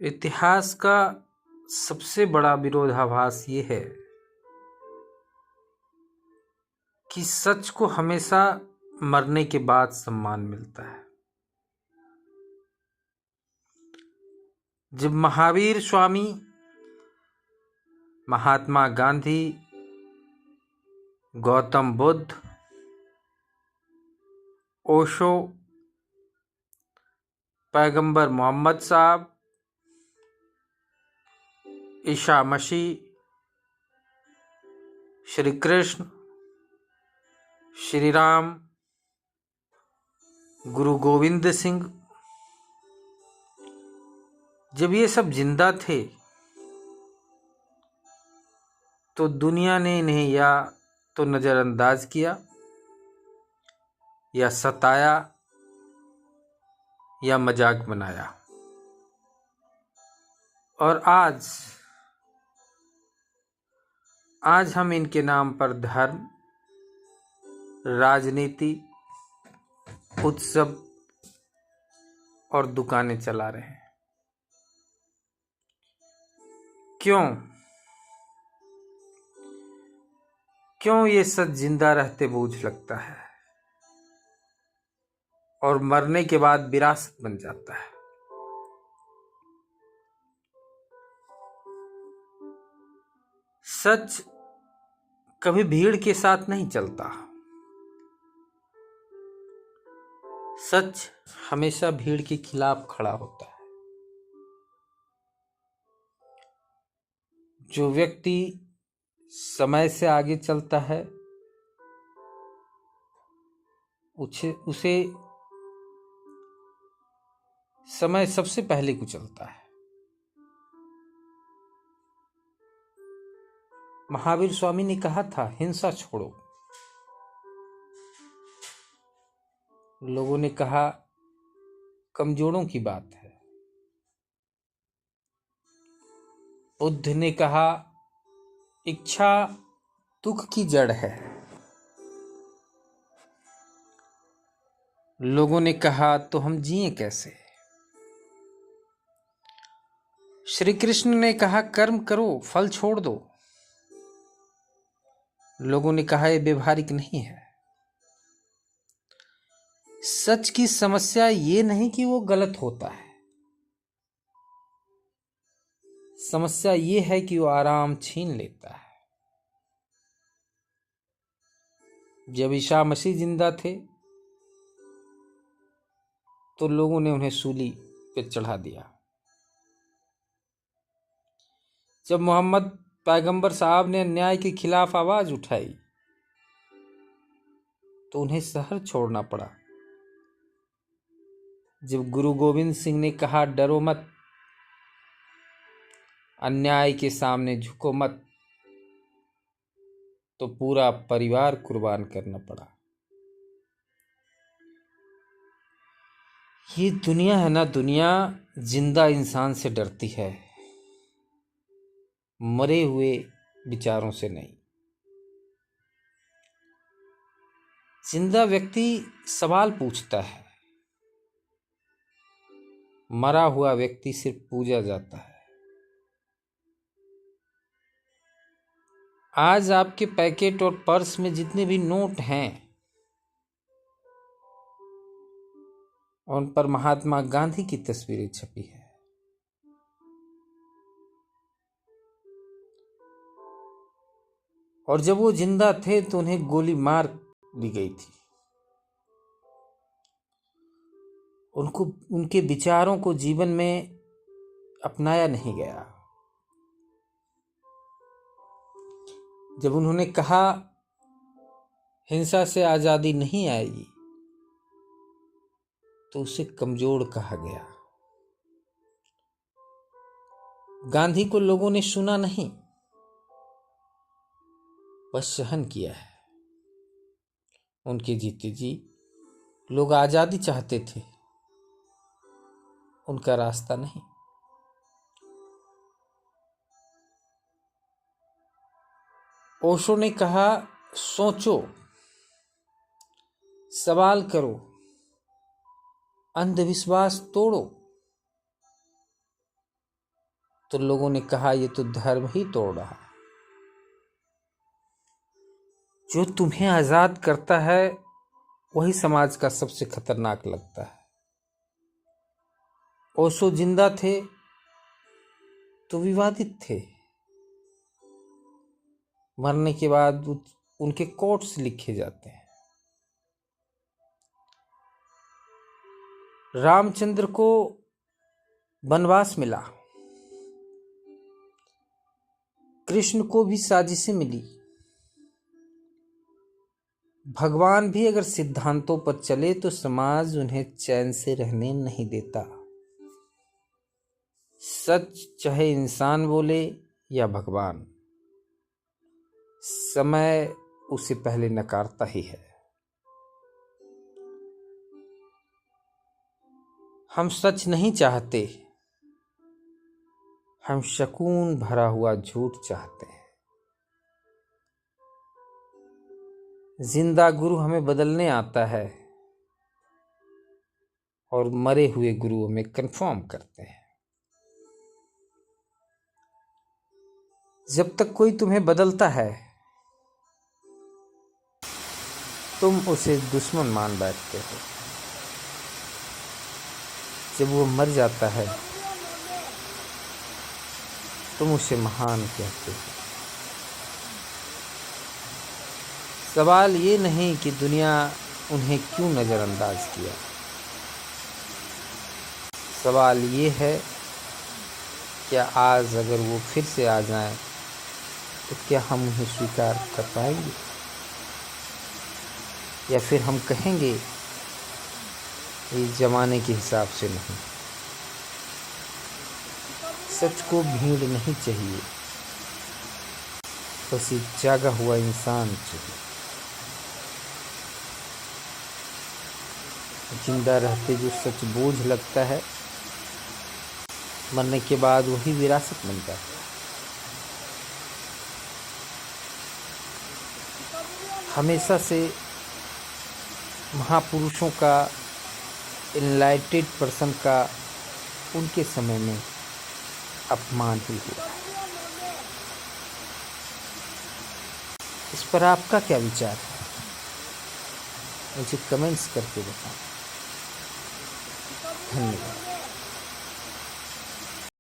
इतिहास का सबसे बड़ा विरोधाभास ये है कि सच को हमेशा मरने के बाद सम्मान मिलता है। जब महावीर स्वामी, महात्मा गांधी, गौतम बुद्ध, ओशो, पैगंबर मोहम्मद साहब, ईसा मसीह, श्री कृष्ण, श्री राम, गुरु गोविंद सिंह, जब ये सब जिंदा थे तो दुनिया ने इन्हें या तो नजरअंदाज किया, या सताया, या मजाक बनाया। और आज हम इनके नाम पर धर्म, राजनीति, उत्सव और दुकानें चला रहे हैं। क्यों ये सच जिंदा रहते बोझ लगता है और मरने के बाद विरासत बन जाता है। सच कभी भीड़ के साथ नहीं चलता। सच हमेशा भीड़ के खिलाफ खड़ा होता है। जो व्यक्ति समय से आगे चलता है उसे समय सबसे पहले कुचलता है। महावीर स्वामी ने कहा था, हिंसा छोड़ो। लोगों ने कहा, कमजोरों की बात है। बुद्ध ने कहा, इच्छा दुख की जड़ है। लोगों ने कहा, तो हम जिए कैसे? श्री कृष्ण ने कहा, कर्म करो, फल छोड़ दो। लोगों ने कहा, यह व्यवहारिक नहीं है। सच की समस्या ये नहीं कि वो गलत होता है, समस्या ये है कि वो आराम छीन लेता है। जब ईसा मसीह जिंदा थे तो लोगों ने उन्हें सूली पे चढ़ा दिया। जब मोहम्मद पैगंबर साहब ने अन्याय के खिलाफ आवाज उठाई तो उन्हें शहर छोड़ना पड़ा। जब गुरु गोविंद सिंह ने कहा, डरो मत, अन्याय के सामने झुको मत, तो पूरा परिवार कुर्बान करना पड़ा। ये दुनिया है ना, दुनिया जिंदा इंसान से डरती है, मरे हुए विचारों से नहीं। जिंदा व्यक्ति सवाल पूछता है, मरा हुआ व्यक्ति सिर्फ पूजा जाता है। आज आपके पैकेट और पर्स में जितने भी नोट हैं उन पर महात्मा गांधी की तस्वीरें छपी है। और जब वो जिंदा थे तो उन्हें गोली मार दी गई थी। उनके विचारों को जीवन में अपनाया नहीं गया। जब उन्होंने कहा, हिंसा से आजादी नहीं आएगी, तो उसे कमजोर कहा गया। गांधी को लोगों ने सुना नहीं, बस सहन किया है। उनके जीते जी लोग आजादी चाहते थे, उनका रास्ता नहीं। ओशो ने कहा, सोचो, सवाल करो, अंधविश्वास तोड़ो। तो लोगों ने कहा ये तो धर्म ही तोड़ रहा है। जो तुम्हें आजाद करता है वही समाज का सबसे खतरनाक लगता है। ओशो जिंदा थे तो विवादित थे, मरने के बाद उनके कोट्स लिखे जाते हैं। रामचंद्र को वनवास मिला, कृष्ण को भी साजिशें मिली। भगवान भी अगर सिद्धांतों पर चले तो समाज उन्हें चैन से रहने नहीं देता। सच चाहे इंसान बोले या भगवान, समय उसे पहले नकारता ही है। हम सच नहीं चाहते, हम शकून भरा हुआ झूठ चाहते हैं। जिंदा गुरु हमें बदलने आता है और मरे हुए गुरु हमें कंफर्म करते हैं। जब तक कोई तुम्हें बदलता है तुम उसे दुश्मन मान बैठते हो, जब वो मर जाता है तुम उसे महान कहते हो। सवाल ये नहीं कि दुनिया उन्हें क्यों नज़रअंदाज किया, सवाल ये है क्या आज अगर वो फिर से आ जाएं तो क्या हम उन्हें स्वीकार कर पाएंगे, या फिर हम कहेंगे इस जमाने के हिसाब से नहीं। सच को भीड़ नहीं चाहिए, बस एक जागा हुआ इंसान चाहिए। जिंदा रहते जो सच बोझ लगता है, मरने के बाद वही विरासत बन जाता है। हमेशा से महापुरुषों का, एनलाइटेड पर्सन का उनके समय में अपमान ही हुआ। इस पर आपका क्या विचार है, मुझे कमेंट्स करके बताएं। धन्यवाद।